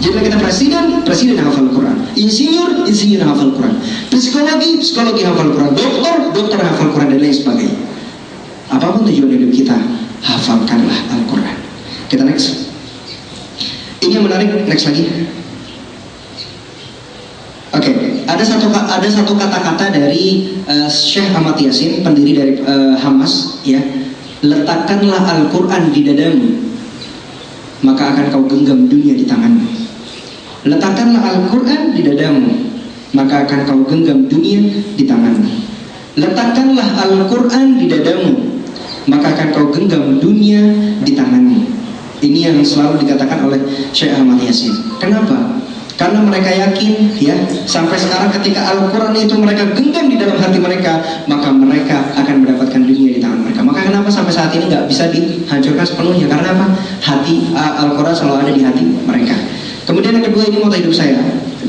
Jadi kita presiden, presiden hafal Quran. Insinyur, insinyur hafal Quran. Psikologi, psikologi hafal Quran. Dokter, dokter hafal Quran, dan lain sebagainya. Apapun tujuan hidup kita, hafalkanlah Al-Quran. Kita next. Ini yang menarik, next lagi. Oke, ada satu kata-kata dari Syekh Ahmad Yasin, pendiri dari Hamas, ya. Letakkanlah Al-Quran di dadamu, maka akan kau genggam dunia di tanganmu. Letakkanlah Al-Quran di dadamu, maka akan kau genggam dunia di tanganmu. Letakkanlah Al-Quran di dadamu, maka akan kau genggam dunia di tanganmu. Ini yang selalu dikatakan oleh Syekh Ahmad Yasin. Kenapa? Karena mereka yakin, ya, sampai sekarang ketika Al-Quran itu mereka genggam di dalam hati mereka, maka mereka akan mendapatkan dunia di tangan mereka. Maka kenapa sampai saat ini nggak bisa dihancurkan sepenuhnya? Karena apa? Hati Al-Quran selalu ada di hati mereka. Kemudian yang kedua, ini moto hidup saya,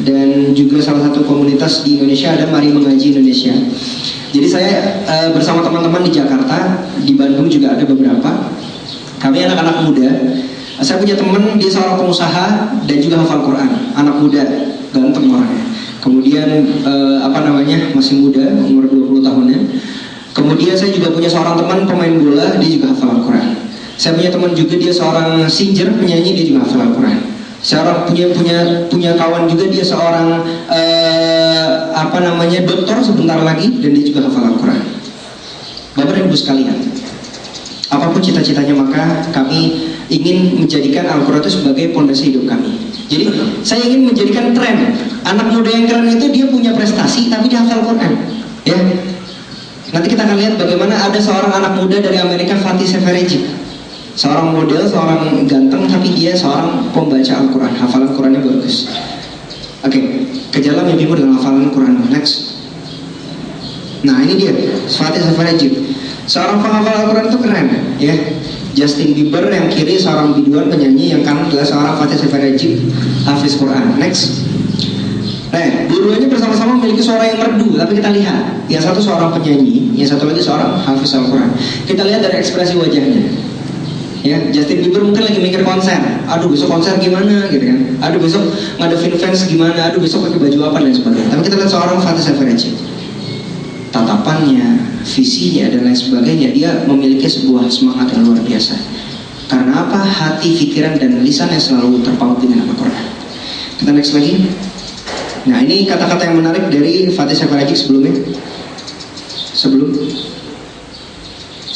dan juga salah satu komunitas di Indonesia ada Mari Mengaji Indonesia. Jadi saya bersama teman-teman di Jakarta, di Bandung juga ada beberapa. Kami anak-anak muda. Saya punya teman, dia seorang pengusaha dan juga hafal Quran. Anak muda, ganteng orangnya. Kemudian masih muda, umur 20 tahunan. Kemudian saya juga punya seorang teman pemain bola, dia juga hafal Al-Quran. Saya punya teman juga, dia seorang singer, penyanyi, dia juga hafal Al-Quran. Saya punya kawan juga, dia seorang dokter sebentar lagi, dan dia juga hafal Al-Quran. Bapak dan Ibu sekalian, apapun cita-citanya, maka kami ingin menjadikan Al-Quran itu sebagai pondasi hidup kami. Jadi saya ingin menjadikan tren anak muda yang keren itu dia punya prestasi tapi dia hafal Quran, ya. Nanti kita akan lihat bagaimana ada seorang anak muda dari Amerika, Fatih Seferejic, seorang model, seorang ganteng, tapi dia seorang pembaca Al-Quran, hafalan Qurannya bagus. Oke, kejarlah mimpimu dengan hafalan Quran. Next. Nah, ini dia Fatih Seferejic, seorang penghafal Al-Quran itu keren, ya. Justin Bieber yang kiri seorang biduan penyanyi, yang kanan adalah seorang Fatih Seferejic, hafiz Quran. Next. Dua-duanya bersama-sama memiliki suara yang merdu, tapi kita lihat, yang satu seorang penyanyi, yang satu lagi seorang hafiz Al-Quran. Kita lihat dari ekspresi wajahnya. Ya, Justin Bieber mungkin lagi mikir konser. Aduh, besok konser gimana, gitu kan? Aduh, besok ngadepin fans gimana? Aduh, besok pakai baju apa dan sebagainya. Tapi kita lihat seorang Fatih Seferejic, tatapannya, visinya, dan lain sebagainya, dia memiliki sebuah semangat yang luar biasa. Karena apa? Hati, pikiran, dan lisan yang selalu terpaut dengan Al-Quran. Kita next lagi. Nah, ini kata-kata yang menarik dari Fatih Seferejic sebelumnya.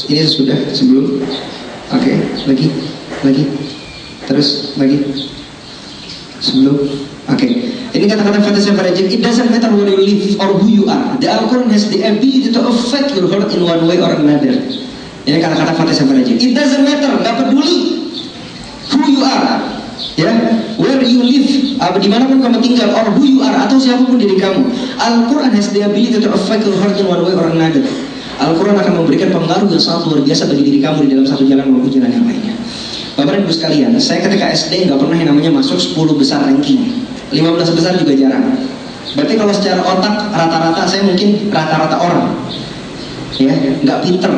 Ini sudah sebelum. Oke, lagi. Terus lagi. Sebelum. Oke. Ini kata-kata Fatih Seferejic. It doesn't matter where you live or who you are. The Al-Quran has the ability to affect your heart in one way or another. Ini kata-kata Fatih Seferejic. It doesn't matter, gak peduli who you are, ya, where you live, dimanapun kamu tinggal, or who you are, atau siapapun diri kamu. Al-Quran has the ability to affect your heart in one way or another. Al-Quran akan memberikan pengaruh yang sangat luar biasa bagi diri kamu di dalam satu jalan maupun jalan yang lainnya. Bapak dan Ibu sekalian, saya ketika SD gak pernah yang namanya masuk 10 besar ranking. 15 besar juga jarang. Berarti kalau secara otak rata-rata saya mungkin rata-rata orang, ya, nggak pinter.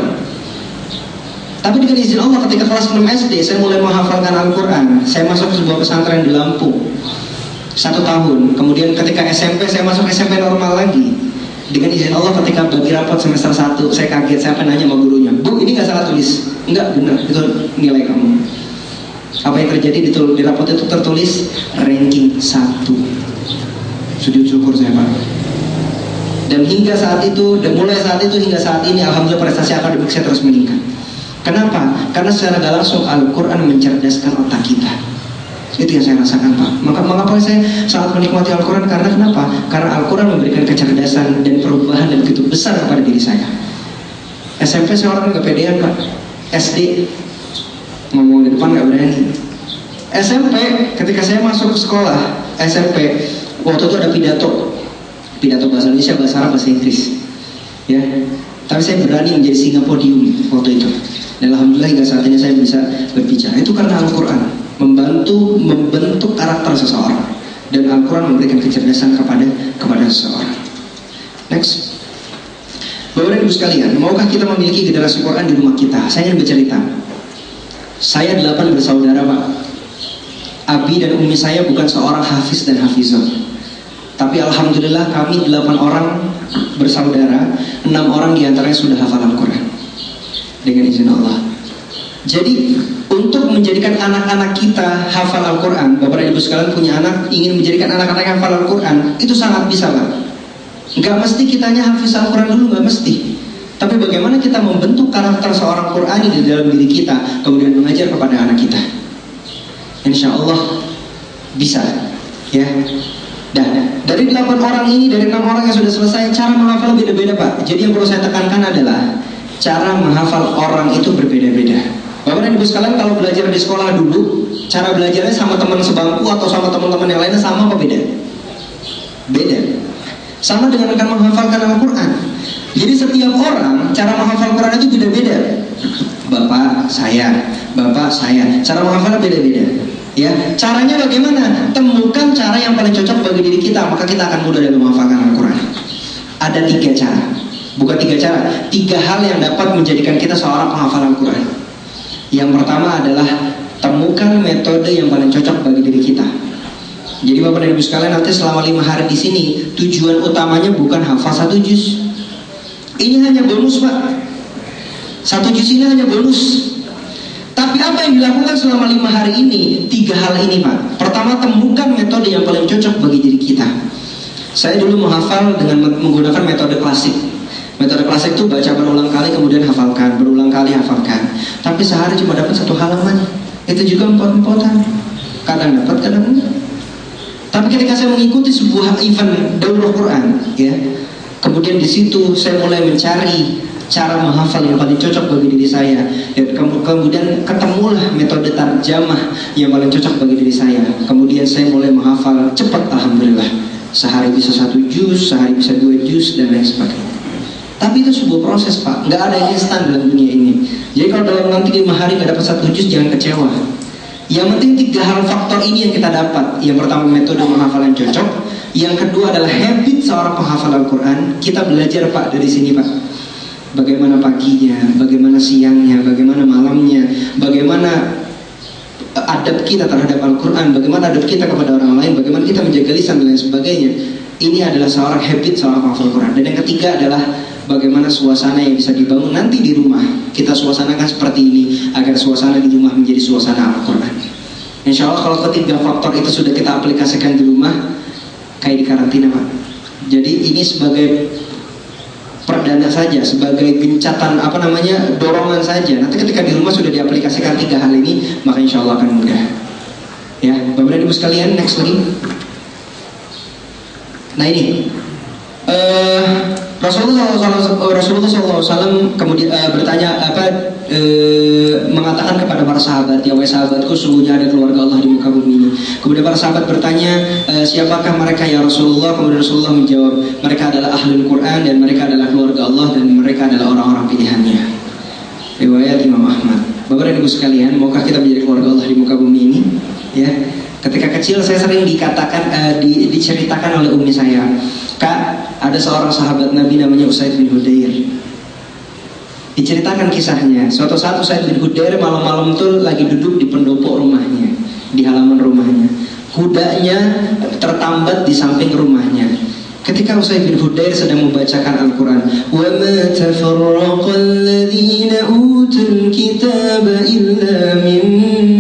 Tapi dengan izin Allah ketika kelas 6 SD saya mulai menghafalkan Al-Quran. Saya masuk ke sebuah pesantren di Lampung 1 tahun. Kemudian ketika SMP saya masuk SMP normal lagi. Dengan izin Allah ketika bagi rapot semester 1 saya kaget, saya nanya sama gurunya, Bu, ini nggak salah tulis? Enggak, benar, itu nilai kamu. Apa yang terjadi di rapot itu tertulis ranking 1. Sujud syukur saya, Pak. Dan hingga saat itu, dan mulai saat itu hingga saat ini, alhamdulillah prestasi akademik saya terus meningkat. Kenapa? Karena secara gak langsung Al-Quran mencerdaskan otak kita. Itu yang saya rasakan, Pak. Mengapa saya sangat menikmati Al-Quran? Karena kenapa? Karena Al-Quran memberikan kecerdasan dan perubahan yang begitu besar kepada diri saya. SMP saya orang gak pedean, Pak. SD ngomong di depan gak berani. SMP ketika saya masuk ke sekolah SMP, waktu itu ada pidato bahasa Indonesia, bahasa Arab, bahasa Inggris, ya. Tapi saya berani menjadi singa podium waktu itu. Dan alhamdulillah hingga saat ini saya bisa berbicara. Itu karena Al-Quran membentuk karakter seseorang, dan Al-Quran memberikan kecerdasan kepada seseorang. Next. Bapak dan Ibu sekalian, maukah kita memiliki generasi Quran di rumah kita? Saya ingin bercerita. Saya 8 bersaudara, Pak. Abi dan umi saya bukan seorang hafiz dan hafizah. Tapi alhamdulillah kami 8 orang bersaudara, 6 orang diantaranya sudah hafal Al-Quran dengan izin Allah. Jadi untuk menjadikan anak-anak kita hafal Al-Quran, Bapak dan Ibu sekalian punya anak, ingin menjadikan anak-anak hafal Al-Quran, itu sangat bisa Pak. Gak mesti kitanya hafiz Al-Quran dulu, gak mesti. Tapi bagaimana kita membentuk karakter seorang Qur'ani di dalam diri kita, kemudian mengajar kepada anak kita. Insya Allah bisa, ya. Dan dari 8 orang ini, dari 6 orang yang sudah selesai, cara menghafal beda-beda Pak. Jadi yang perlu saya tekankan adalah cara menghafal orang itu berbeda-beda. Bapak dan Ibu sekalian, kalau belajar di sekolah dulu, cara belajarnya sama teman sebangku atau sama teman-teman yang lainnya sama apa beda? Beda. Sama dengan akan menghafalkan Al-Quran. Jadi setiap orang cara menghafal Quran itu beda-beda. Bapak saya, cara menghafalnya beda-beda. Ya, caranya bagaimana? Temukan cara yang paling cocok bagi diri kita, maka kita akan mudah dalam menghafalkan Al-Quran. Ada 3 cara, bukan 3 cara, 3 hal yang dapat menjadikan kita seorang penghafal Al-Quran. Yang pertama adalah temukan metode yang paling cocok bagi diri kita. Jadi Bapak dan Ibu sekalian, nanti selama 5 hari di sini, tujuan utamanya bukan hafal 1 juz. Ini hanya bonus Pak. 1 juz ini hanya bonus. Tapi apa yang dilakukan selama 5 hari ini? 3 hal ini Pak. Pertama, temukan metode yang paling cocok bagi diri kita. Saya dulu menghafal dengan menggunakan metode klasik. Metode klasik itu baca berulang kali kemudian hafalkan, berulang kali hafalkan. Tapi sehari cuma dapat 1 halaman. Itu juga empot-empotan. Kadang dapat, kadang enggak. Tapi ketika saya mengikuti sebuah event daurah Quran, ya, kemudian di situ saya mulai mencari cara menghafal yang paling cocok bagi diri saya. Dan kemudian ketemulah metode tarjamah yang paling cocok bagi diri saya. Kemudian saya mulai menghafal cepat, alhamdulillah. Sehari bisa 1 juz, sehari bisa 2 juz dan lain sebagainya. Tapi itu sebuah proses Pak, nggak ada yang instan dalam dunia ini. Jadi kalau dalam nanti 5 hari nggak dapat 1 juz, jangan kecewa. Yang penting 3 hal faktor ini yang kita dapat. Yang pertama metode menghafal yang cocok. Yang kedua adalah habit seorang penghafal Al-Quran. Kita belajar Pak dari sini Pak. Bagaimana paginya, bagaimana siangnya, bagaimana malamnya, bagaimana adab kita terhadap Al-Quran, bagaimana adab kita kepada orang lain, bagaimana kita menjaga lisan dan lain sebagainya. Ini adalah seorang habit seorang penghafal Al-Quran. Dan yang ketiga adalah bagaimana suasana yang bisa dibangun nanti di rumah. Kita suasanakan seperti ini agar suasana di rumah menjadi suasana Al-Quran. Insya Allah kalau ketiga faktor itu sudah kita aplikasikan di rumah, kayak di karantina Pak. Jadi ini sebagai perdana saja, sebagai gencatan dorongan saja. Nanti ketika di rumah sudah diaplikasikan 3 hal ini, maka insya Allah akan mudah. Ya, Bapak dan Ibu sekalian, next lagi. Nah ini Rasulullah SAW kemudian mengatakan kepada para sahabat, ya wahai sahabatku, sungguhnya ada keluarga Allah di muka bumi ini. Kemudian para sahabat bertanya, siapakah mereka ya Rasulullah? Kemudian Rasulullah menjawab, mereka adalah ahlul Quran dan mereka adalah keluarga Allah dan mereka adalah orang-orang pilihannya. Riwayat Imam Ahmad. Bapak dan Ibu sekalian, maukah kita menjadi keluarga Allah di muka bumi ini? Ya. Ketika kecil saya sering diceritakan oleh umi saya, Kak, ada seorang sahabat Nabi namanya Usaid bin Hudair. Diceritakan kisahnya. Suatu saat Usaid bin Hudair malam-malam itu lagi duduk di pendopo rumahnya, di halaman rumahnya. Kudanya tertambat di samping rumahnya. Ketika Usaid bin Hudair sedang membacakan Al-Quran, وَمَا تَفَرَّقَ الَّذِينَ أُوتُوا الْكِتَابَ إِلَّا مِنْ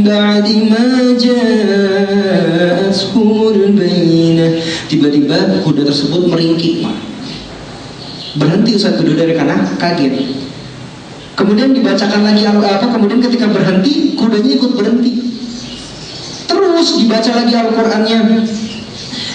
بَعْدِ مَا جَاءَتْهُمُ الْبَيِّنَةُ. Tiba-tiba kuda tersebut meringkik. Berhenti Usaid bin Hudair karena kaget. Kemudian dibacakan lagi kemudian ketika berhenti, kudanya ikut berhenti. Terus dibaca lagi Al-Qur'annya.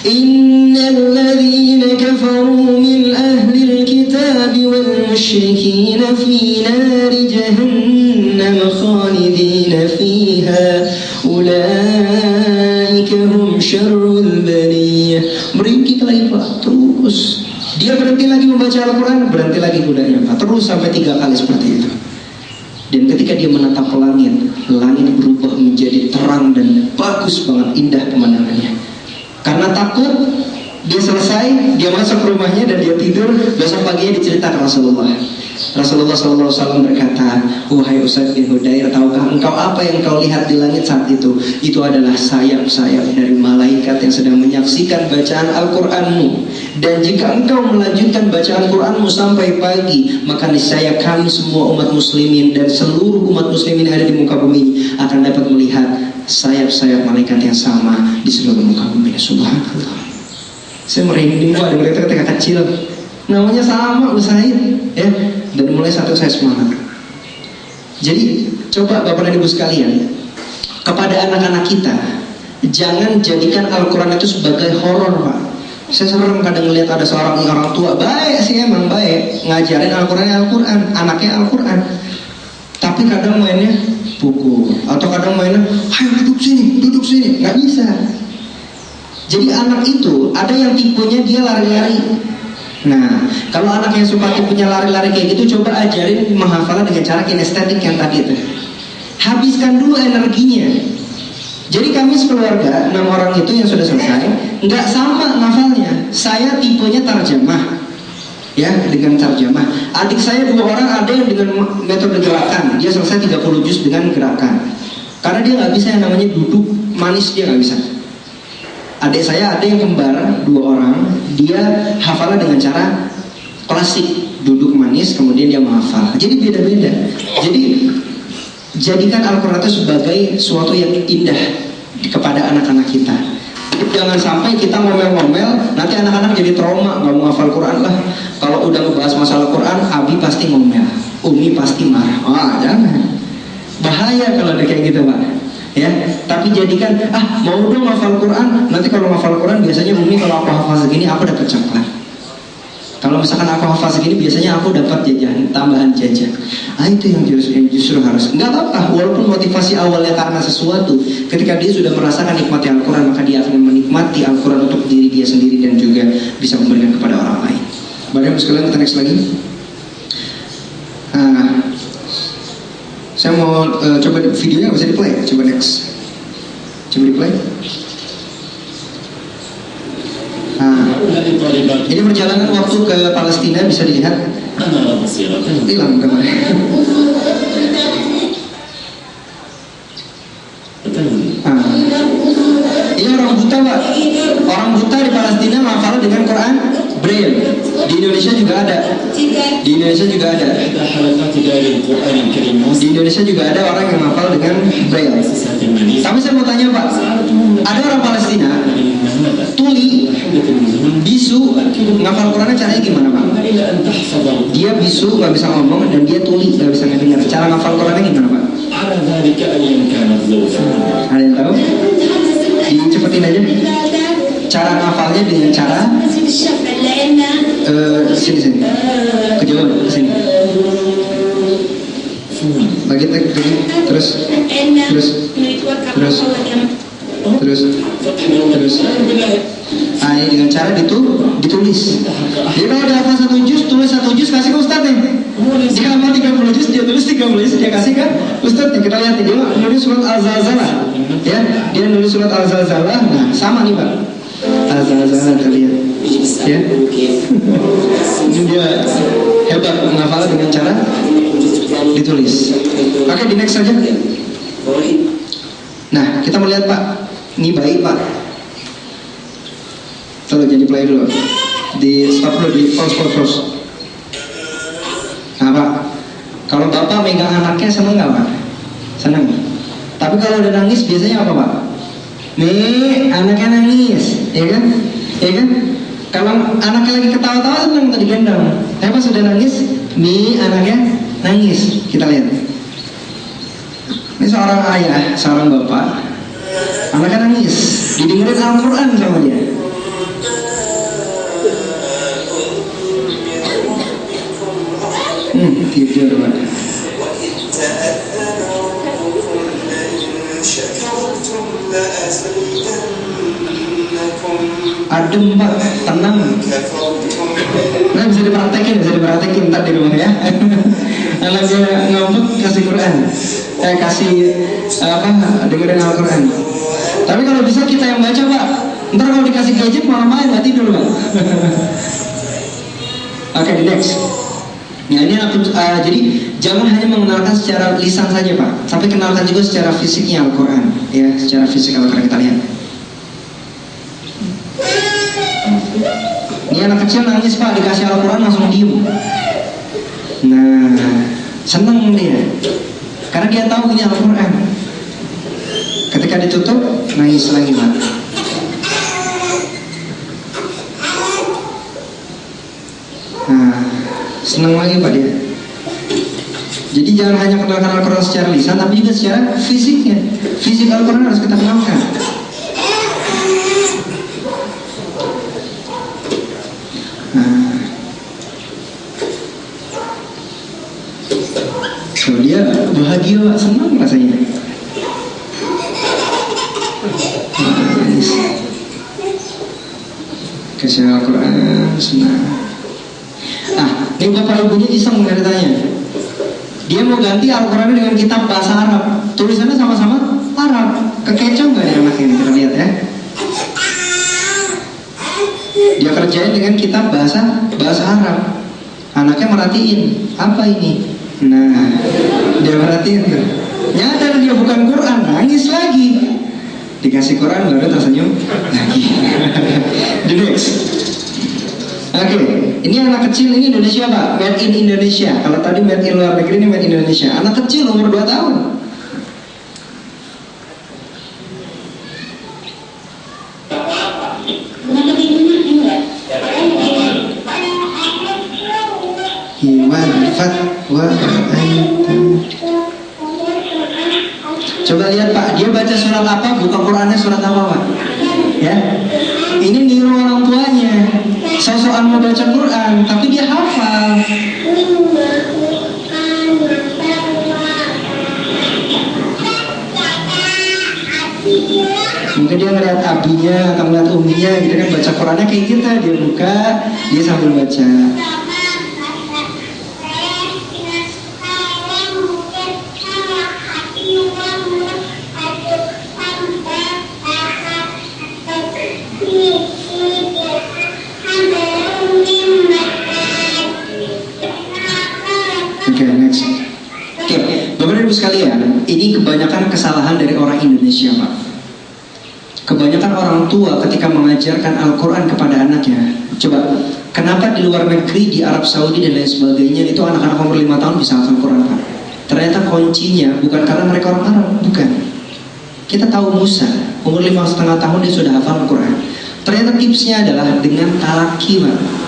Innal ladzina kafaru min ahlil kitab wal musyrikin fi nari jahannam khalidina fiha ulaika hum syarrul bariyah. Meringkik lagi Pak, terus dia berhenti lagi membaca Al-Quran, berhenti lagi kudanya Pak, terus sampai 3 kali seperti itu. Dan ketika dia menatap langit, langit berubah menjadi terang dan bagus banget, indah pemandangannya. Karena takut, dia selesai, dia masuk ke rumahnya dan dia tidur. Besok paginya diceritakan Rasulullah. Rasulullah SAW berkata, wahai Usaid bin Hudair, tahukah engkau apa yang kau lihat di langit saat itu? Itu adalah sayap-sayap dari malaikat yang sedang menyaksikan bacaan Al-Quranmu. Dan jika engkau melanjutkan bacaan Quranmu sampai pagi, maka niscaya kami semua umat muslimin dan seluruh umat muslimin yang ada di muka bumi akan dapat melihat sayap-sayap malaikat yang sama di seluruh muka bumi. Subhanallah. Saya merinding Pak dengar itu ketika kecil. Namanya sama Usaid, ya. Dan mulai saat itu saya semangat. Jadi coba Bapak dan Ibu sekalian, kepada anak-anak kita, jangan jadikan Al-Quran itu sebagai horor, Pak. Saya serem kadang ngelihat ada seorang orang tua, baik sih emang baik, ngajarin Al-Quran, anaknya Al-Quran, tapi kadang mainnya pukul, atau kadang mainnya, ayo duduk sini, nggak bisa. Jadi anak itu ada yang tipenya dia lari-lari. Nah, kalau anak yang suka tipenya lari-lari kayak gitu, coba ajarin menghafalnya dengan cara kinestetik yang tadi itu. Habiskan dulu energinya. Jadi kami sekeluarga 6 orang itu yang sudah selesai, nggak sama ngafalnya. Saya tipenya tarjamah, ya, dengan tarjamah. Adik saya 2 orang ada yang dengan metode gerakan, dia selesai 30 juz dengan gerakan. Karena dia nggak bisa yang namanya duduk manis, dia nggak bisa. Adik saya ada yang kembar 2 orang, dia hafalnya dengan cara klasik, duduk manis kemudian dia menghafal. Jadi beda-beda. Jadi jadikan Al-Quran itu sebagai suatu yang indah kepada anak-anak kita. Jangan sampai kita ngomel-ngomel, nanti anak-anak jadi trauma, nggak mau hafal Quran lah. Kalau udah ngebahas masalah Quran, Abi pasti ngomel, Umi pasti marah. Jangan. Bahaya kalau ada kayak gitu, Pak. Ya, tapi jadikan mau dong hafal Quran. Nanti kalau hafal Quran biasanya Umi kalau aku hafal segini aku dapat coklat. Kalau misalkan aku hafal segini biasanya aku dapat jajan, tambahan jajan. Itu yang justru harus. Enggak apa-apa, walaupun motivasi awalnya karena sesuatu, ketika dia sudah merasakan nikmati Al-Quran, maka dia akan menikmati Al-Quran untuk diri dia sendiri dan juga bisa memberikan kepada orang lain. Bapak sekalian, kita next lagi. Saya mau coba videonya bisa di play. Coba next. Coba di play. Ini perjalanan waktu ke Palestina, bisa dilihat. Hilang gambarnya. Ini orang buta, Pak. Orang buta di Palestina menghafal dengan Quran Braille. Di Indonesia juga ada. Di Indonesia juga ada. Di Indonesia juga ada orang yang menghafal dengan Braille. Tapi saya mau tanya, Pak, ada orang Palestina tuli, bisu, ngafal Qurannya caranya gimana, Pak? Dia bisu, nggak bisa ngomong, dan dia tuli, nggak bisa ngedengar. Cara ngafal Qurannya gimana, Pak? Ada yang tahu? Dicepetin aja. Cara ngafalnya dengan cara sini, kejauhan, kesini. Lagi terus. Ini dengan cara ditulis. Jadi kalau dia hafal 1 juz, tulis 1 juz, kasih ke Ustadz nih. Dia hafal 30 juz, dia tulis 30 juz, dia kasih ke Ustadz nih. Kita lihat dia nulis surat Al-Zalzalah, ya, dia nulis surat Al-Zalzalah. Nah, sama nih, Pak. Al-Zalzalah, kita lihat, ya. Ini dia hebat menghafal dengan cara ditulis. Oke, di next saja. Nah, kita melihat, Pak. Ini baik, Pak. Tolong jadi play dulu. Di stop dulu, di pause. Nah, Pak, kalau Bapak megang anaknya seneng nggak, Pak? Seneng. Tapi kalau udah nangis biasanya apa, Pak? Nih, anaknya nangis, ya kan? Ya kan? Kalau anaknya lagi ketawa-tawa seneng tadi gendong. Tapi pas sudah nangis, nih anaknya nangis. Kita lihat. Ini seorang ayah, seorang bapak, anaknya nangis, didengerin Al-Quran sama dia. Tidur, Pak. Adem, Pak, tenang. Nah, bisa dipraktekin ntar di rumah, ya. Kalau dia ngomong kasih Quran, kasih dengerin Al-Quran. Tapi kalau bisa kita yang baca, Pak. Ntar kalau dikasih gadget malah main, nggak tidur, Pak. Oke, next. Ini ini jadi jangan hanya mengenalkan secara lisan saja Pak, tapi kenalkan juga secara fisiknya Al-Quran, ya, secara fisik Al-Quran. Kita lihat. Ini anak kecil nangis Pak, dikasih Al-Quran langsung diem. Nah, seneng dia, karena dia tahu ini Al-Quran. Ketika ditutup, nangis lagi Pak. Nah, senang lagi Pak dia. Jadi jangan hanya kenalkan Al-Quran secara lisan, tapi juga secara fisiknya. Fisik Al-Quran harus kita kenalkan. Nah, so dia bahagia Pak, senang rasanya. Kasih Al-Quran, senang. Nah, ini bapak ibunya iseng ceritanya. Dia mau ganti Al-Quran dengan kitab bahasa Arab. Tulisannya sama-sama Arab. Kekecoh nggak ya anak ini? Kita lihat ya. Dia kerjain dengan kitab bahasa Arab. Anaknya merhatiin, apa ini? Nah, dia merhatiin tuh. Nyadar dia bukan Quran, nangis lagi. Dikasih Quran baru tersenyum lagi. The next. Oke, ini anak kecil, ini Indonesia Pak, made in Indonesia. Kalau tadi made in luar negeri, ini made in Indonesia. Anak kecil umur 2 tahun. Coba lihat Pak, dia baca surat apa, buka Qurannya surat apa Pak? Ya, ini niru orang tuanya. Sosokan mau baca Quran, tapi dia hafal. Mungkin dia ngeliat abinya atau ngeliat uminya gitu kan, baca Qurannya kayak gitu. Dia buka, dia sambil baca. Bapak Ibu sekalian, ini kebanyakan kesalahan dari orang Indonesia Pak. Kebanyakan orang tua ketika mengajarkan Al-Quran kepada anaknya. Coba, kenapa di luar negeri, di Arab Saudi dan lain sebagainya, itu anak-anak umur 5 tahun bisa hafal Quran Pak? Ternyata kuncinya bukan karena mereka orang Arab, bukan. Kita tahu Musa, umur 5,5 tahun dia sudah hafal Quran. Ternyata tipsnya adalah dengan talaki Pak.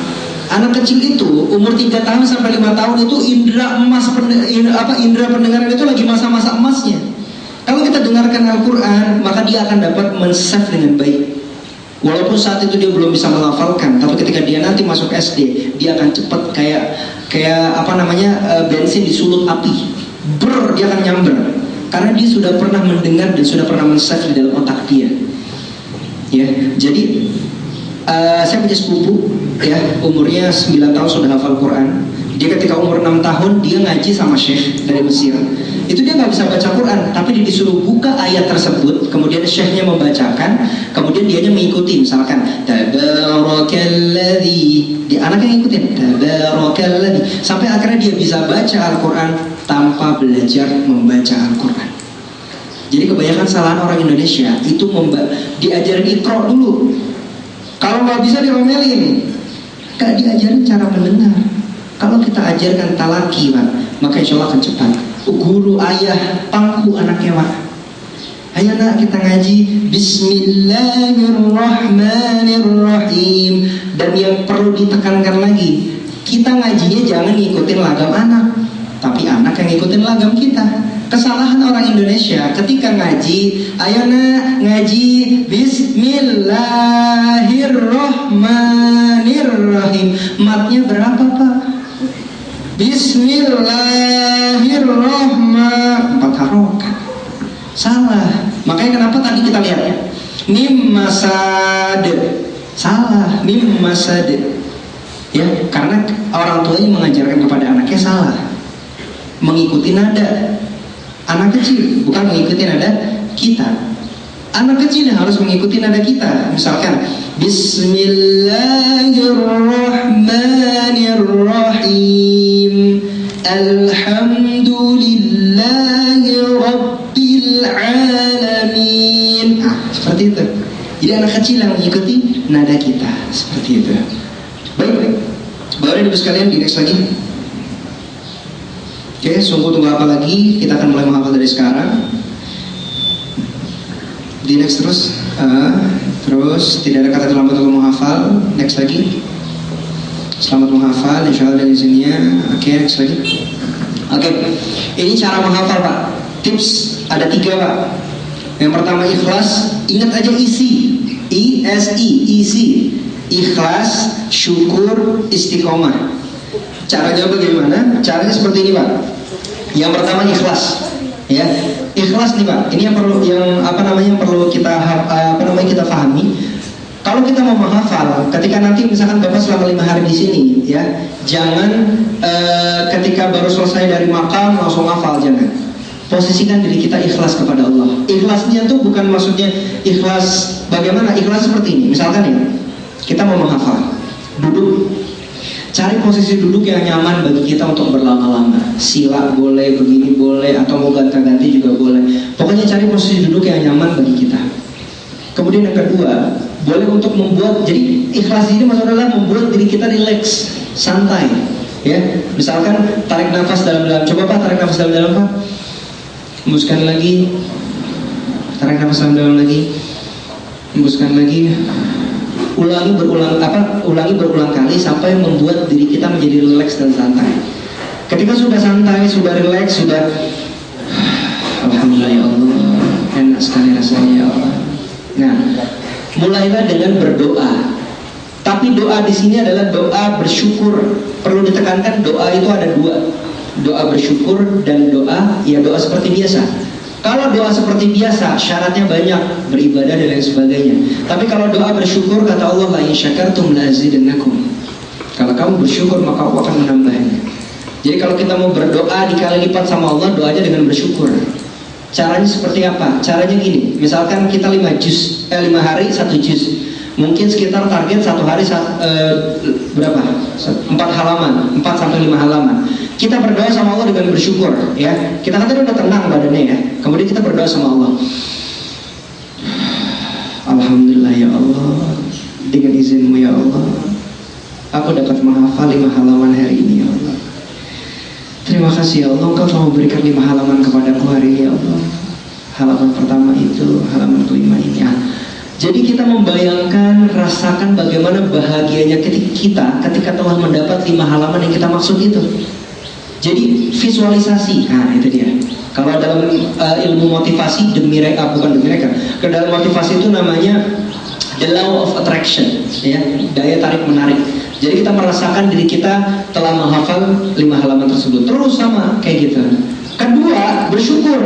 Anak kecil itu umur 3 tahun sampai 5 tahun itu indera pendengaran itu lagi masa-masa emasnya. Kalau kita dengarkan Al-Quran, maka dia akan dapat men-save dengan baik. Walaupun saat itu dia belum bisa menghafalkan, tapi ketika dia nanti masuk SD, dia akan cepat kayak bensin disulut api. Dia akan nyamber. Karena dia sudah pernah mendengar dan sudah pernah men-save di dalam otak dia. Ya, jadi saya punya sepupu, ya, umurnya 9 tahun sudah hafal Quran. Dia ketika umur 6 tahun dia ngaji sama syekh dari Mesir. Itu dia nggak bisa baca Quran, tapi dia disuruh buka ayat tersebut, kemudian syekhnya membacakan, kemudian dianya mengikuti. Misalkan Tabarakalladzi, dia anaknya ngikutin Tabarakalladzi, sampai akhirnya dia bisa baca Al-Quran tanpa belajar membaca Al-Quran. Jadi kebanyakan kesalahan orang Indonesia itu diajarin Iqra dulu. Kalau nggak bisa diomelin, gak diajarin cara mendengar. Kalau kita ajarkan talaki Pak, maka insya Allah akan cepat. Guru ayah pangku anaknya Pak. Ayo nak kita ngaji Bismillahirrahmanirrahim. Dan yang perlu ditekankan lagi, kita ngajinya jangan ngikutin lagam anak, tapi anak yang ngikutin lagam kita. Kesalahan orang Indonesia ketika ngaji, ayo nak ngaji Bismillahirrahmanirrahim. Matnya berapa Pak? Bismillahirrahmanirrahim, 4 harokat. Salah. Makanya kenapa tadi kita lihat ya, mim masad, salah, mim masad. Ya, karena orang tuanya mengajarkan kepada anaknya salah, mengikuti nada. Anak kecil bukan mengikuti nada kita. Anak kecil yang harus mengikuti nada kita. Misalkan Bismillahirrahmanirrahim. Alhamdulillahi Rabbil Alamin. Nah, seperti itu. Jadi anak kecil yang mengikuti nada kita, seperti itu. Baik. Baru ibu sekalian, di next lagi. Oke, tunggu apa lagi? Kita akan mulai menghafal dari sekarang. Di next terus. Terus tidak ada kata terlambat untuk menghafal. Next lagi. Selamat menghafal, insya Allah dari izinnya. Oke, next lagi. Oke, ini cara menghafal Pak. Tips ada 3 Pak. Yang pertama ikhlas. Ingat aja isi. isi. Ikhlas, syukur, istiqomah. Caranya bagaimana? Caranya seperti ini Pak. Yang pertama ikhlas. Ya, ikhlas nih Pak. Ini yang perlu kita pahami. Kalau kita mau menghafal, ketika nanti misalkan Bapak selama 5 hari di sini, ya, jangan ketika baru selesai dari makan langsung hafal, jangan. Posisikan diri kita ikhlas kepada Allah. Ikhlasnya tuh bukan maksudnya ikhlas bagaimana? Ikhlas seperti ini. Misalkan ya, kita mau menghafal, duduk. Cari posisi duduk yang nyaman bagi kita untuk berlama-lama. Sila boleh, begini boleh, atau mau ganti-ganti juga boleh. Pokoknya cari posisi duduk yang nyaman bagi kita. Kemudian yang kedua, boleh untuk membuat, jadi ikhlas ini maksudnya adalah membuat diri kita rileks, santai. Ya, misalkan tarik nafas dalam-dalam. Coba Pak, tarik nafas dalam-dalam Pak. Hembuskan lagi. Tarik nafas dalam-dalam lagi. Hembuskan lagi. Ulangi berulang kali sampai membuat diri kita menjadi rileks dan santai. Ketika sudah santai, sudah rileks, sudah Alhamdulillah ya Allah, enak sekali rasanya ya Allah. Nah, mulailah dengan berdoa. Tapi doa di sini adalah doa bersyukur. Perlu ditekankan doa itu ada 2. Doa bersyukur dan doa seperti biasa. Kalau doa seperti biasa, syaratnya banyak, beribadah dan lain sebagainya. Tapi kalau doa bersyukur, kata Allah, la in syakartum la azidannakum. Kalau kamu bersyukur, maka Allah akan menambahnya. Jadi kalau kita mau berdoa dikali lipat sama Allah, doanya dengan bersyukur. Caranya seperti apa? Caranya gini, misalkan kita 5 hari 1 juz. Mungkin sekitar target 1 hari berapa? 4 halaman, 4 sampai 5 halaman. Kita berdoa sama Allah dengan bersyukur, ya. Kita kan tadi udah tenang badannya, ya. Kemudian kita berdoa sama Allah. Alhamdulillah ya Allah, dengan izinmu ya Allah, aku dapat menghafal 5 halaman hari ini ya Allah. Terima kasih ya Allah, Engkau telah memberikan 5 halaman kepadaku hari ini ya Allah. Halaman pertama itu, halaman kelima ini ya. Jadi kita membayangkan, rasakan bagaimana bahagianya kita ketika telah mendapat 5 halaman yang kita maksud itu. Jadi visualisasi, nah itu dia. Kalau dalam ilmu motivasi, ke dalam motivasi itu namanya the law of attraction, ya, daya tarik menarik. Jadi kita merasakan diri kita telah menghafal 5 halaman tersebut. Terus sama kayak gitu. Kedua, bersyukur.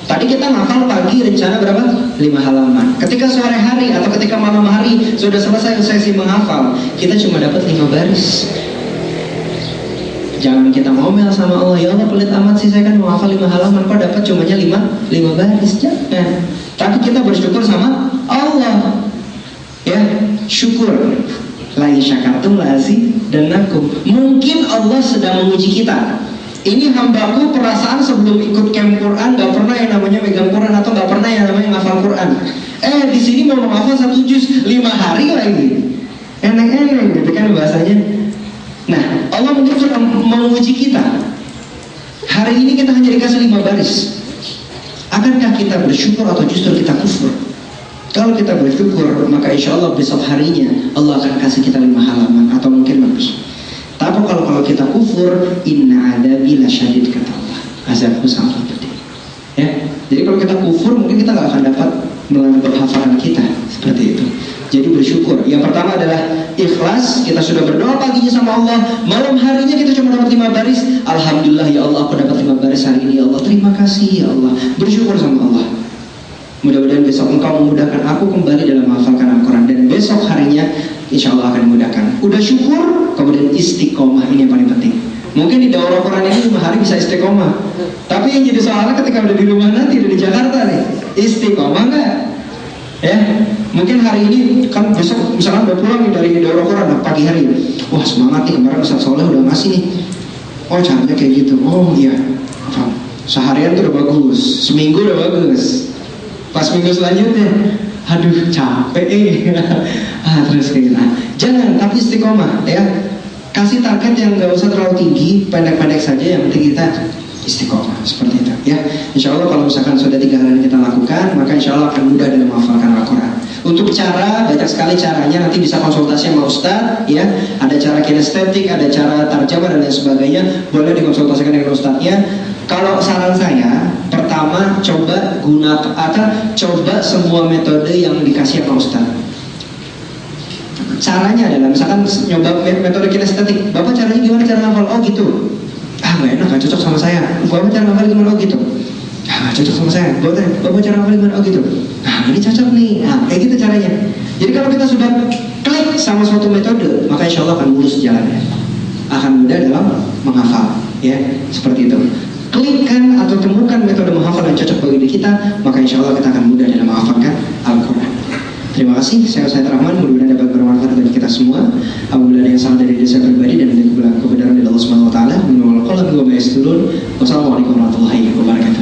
Tadi kita ngafal pagi rencana berapa? 5 halaman. Ketika sore hari atau ketika malam hari sudah selesai sesi menghafal, kita cuma dapat 5 baris. Jangan kita ngomel sama Allah, ya Allah pelit amat sih, saya kan mau hafal 5 halaman, kok dapat cumanya 5 baris. Jangan. Tapi kita bersyukur sama Allah. Ya, syukur. La in syakartum la azidannakum. Mungkin Allah sedang menguji kita. Ini hambaku perasaan sebelum ikut camp Quran gak pernah yang namanya megang Quran atau gak pernah yang namanya ngafal Quran. Di sini mau menghafal 1 juz 5 hari lagi. Enak-enak gitu kan bahasanya. Nah, Allah mungkin sedang menguji kita. Hari ini kita hanya dikasih 5 baris. Akankah kita bersyukur atau justru kita kufur? Kalau kita bersyukur, maka insya Allah besok harinya Allah akan kasih kita 5 halaman atau mungkin lebih. Tapi kalau kita kufur, inna adabi lasyadid, kata Allah, azabku sangat pedih. Ya, jadi kalau kita kufur mungkin kita nggak akan dapat melanjutkan hafalan kita seperti itu. Jadi bersyukur. Yang pertama adalah ikhlas. Kita sudah berdoa paginya sama Allah, malam harinya kita cuma dapat 5 baris. Alhamdulillah ya Allah, aku dapat 5 baris hari ini ya Allah. Terima kasih ya Allah. Bersyukur sama Allah. Mudah-mudahan besok Engkau memudahkan aku kembali dalam menghafalkan Al-Quran, dan besok harinya insya Allah akan memudahkan. Udah syukur, kemudian istiqomah, ini yang paling penting. Mungkin di daurah Quran ini 5 hari bisa istiqomah, tapi yang jadi soalnya ketika udah di rumah nanti, udah di Jakarta nih, istiqomah nggak? Ya, mungkin hari ini kan besok misalkan udah pulang nih dari daurah Quran pagi hari, wah semangat nih, kemarin Ustaz Soleh udah ngasih nih oh caranya kayak gitu, oh iya, paham. Seharian tuh udah bagus, seminggu udah bagus, pas minggu selanjutnya, aduh capek terus kayak gitu. Jangan, tapi istiqomah ya. Kasih target yang nggak usah terlalu tinggi, pendek-pendek saja, yang penting kita istiqomah seperti itu ya. Insya Allah kalau misalkan sudah 3 hal yang kita lakukan, maka insya Allah akan mudah dalam menghafalkan Al-Quran. Untuk cara, banyak sekali caranya, nanti bisa konsultasi sama Ustadz ya. Ada cara kinestetik, ada cara tarjamah dan lain sebagainya, boleh dikonsultasikan dengan Ustadznya. Kalau saran saya, pertama coba coba semua metode yang dikasih sama Ustadz. Caranya adalah misalkan nyoba metode kinestetik, Bapak caranya gimana cara hafal? Oh gitu, nggak enak, nggak cocok sama saya. Bapak cara hafal gimana? Oh gitu, nggak cocok sama saya. Bapak cara hafal gimana? Oh gitu, ini cocok nih. Kayak gitu caranya. Jadi kalau kita sudah klik sama suatu metode, maka insya Allah akan mulus jalannya, akan mudah dalam menghafal ya, seperti itu. Klikkan atau temukan metode menghafal yang cocok bagi diri kita, maka insya Allah kita akan mudah dalam menghafalkan Al-Quran. Terima kasih, saya Ustaz Rahman, mudah-mudahan dapat bermanfaat bagi kita semua. Apabila ada yang salah dari diri saya pribadi dan kebenaran dari Allah Subhanahu wa taala, wassalamualaikum warahmatullahi wabarakatuh.